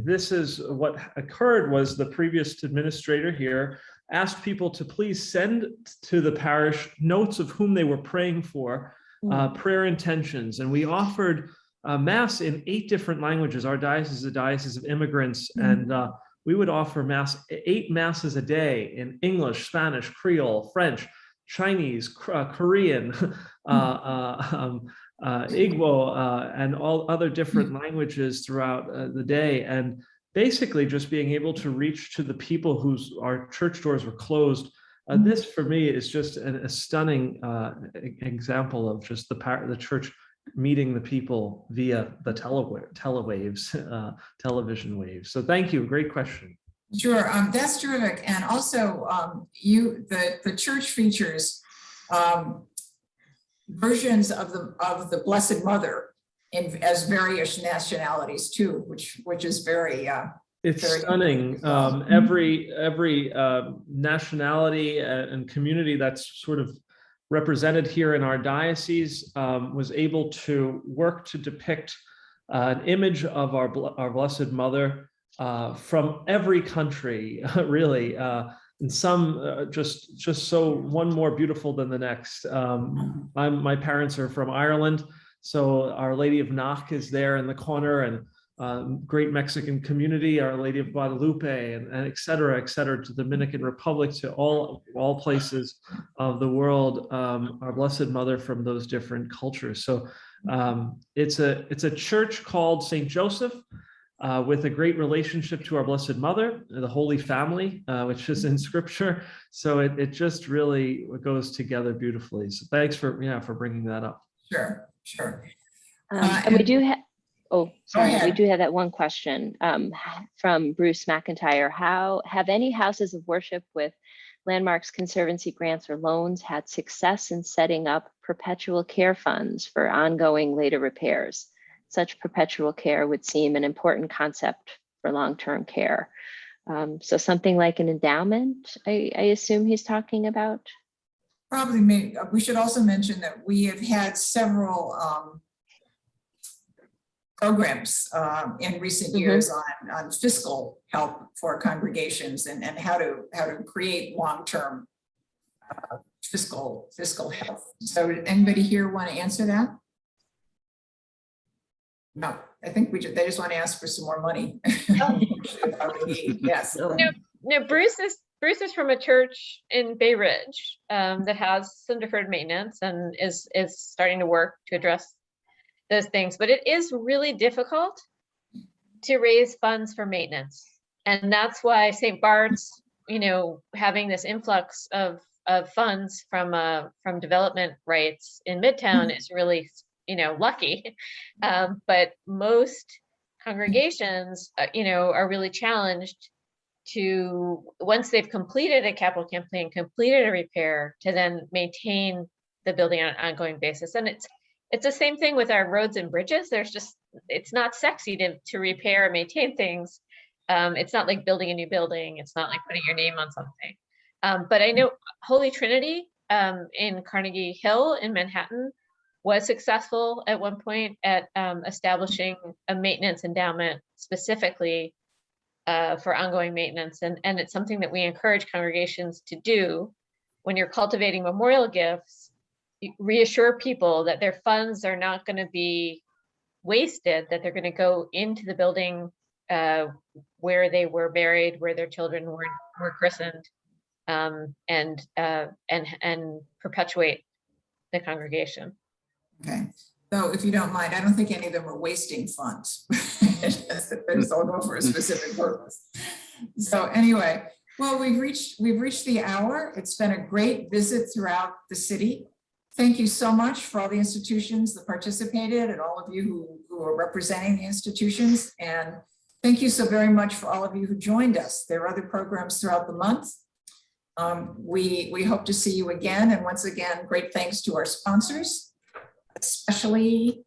This is what occurred was the previous administrator here asked people to please send to the parish notes of whom they were praying for, prayer intentions, and we offered Mass in 8 different languages. Our diocese is a diocese of immigrants, and we would offer Mass, 8 Masses a day in English, Spanish, Creole, French, Chinese, Korean, Igbo, and all other different languages throughout the day. And basically just being able to reach to the people our church doors were closed. This for me is just a stunning example of just the church meeting the people via the television waves. So thank you, great question. Sure, that's terrific. And also the church features versions of the Blessed Mother as various nationalities too, which is very it's very stunning. Every nationality and community that's sort of represented here in our diocese was able to work to depict an image of our Blessed Mother from every country, really, and some just so one more beautiful than the next. My parents are from Ireland, so Our Lady of Knock is there in the corner, and great Mexican community, Our Lady of Guadalupe, and et cetera, to Dominican Republic, to all places of the world, our Blessed Mother from those different cultures. So it's a church called St. Joseph, with a great relationship to our Blessed Mother, the Holy Family, which is in Scripture. So it just really goes together beautifully. So thanks for bringing that up. Sure. And we do have. Oh, sorry. We do have that one question from Bruce McIntyre. Have any houses of worship with Landmarks Conservancy grants or loans had success in setting up perpetual care funds for ongoing later repairs? Such perpetual care would seem an important concept for long-term care. So something like an endowment, I assume he's talking about? Probably. We should also mention that we have had several programs in recent years on fiscal help for congregations and how to create long-term fiscal health. So anybody here want to answer that? No, I think they just want to ask for some more money. Yes. No, Bruce is from a church in Bay Ridge that has some deferred maintenance and is starting to work to address those things, but it is really difficult to raise funds for maintenance. And that's why St. Bart's, having this influx of funds from development rights in Midtown is really, lucky. But most congregations, are really challenged to, once they've completed a capital campaign, completed a repair, to then maintain the building on an ongoing basis. And it's the same thing with our roads and bridges. It's not sexy to repair and maintain things. It's not like building a new building. It's not like putting your name on something. But I know Holy Trinity in Carnegie Hill in Manhattan was successful at one point at establishing a maintenance endowment specifically for ongoing maintenance. And it's something that we encourage congregations to do. When you're cultivating memorial gifts, you reassure people that their funds are not going to be wasted, that they're going to go into the building where they were buried, where their children were christened, and perpetuate the congregation. Okay, so if you don't mind, I don't think any of them are wasting funds. They just all go for a specific purpose. So anyway, well, we've reached the hour. It's been a great visit throughout the city. Thank you so much for all the institutions that participated and all of you who are representing the institutions. And thank you so very much for all of you who joined us. There are other programs throughout the month. We hope to see you again. And once again, great thanks to our sponsors, especially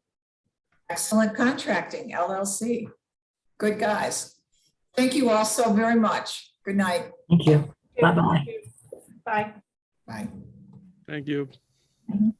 Excellent Contracting, LLC. Good guys. Thank you all so very much. Good night. Thank you. Bye-bye. Bye. Bye. Thank you. Mhm.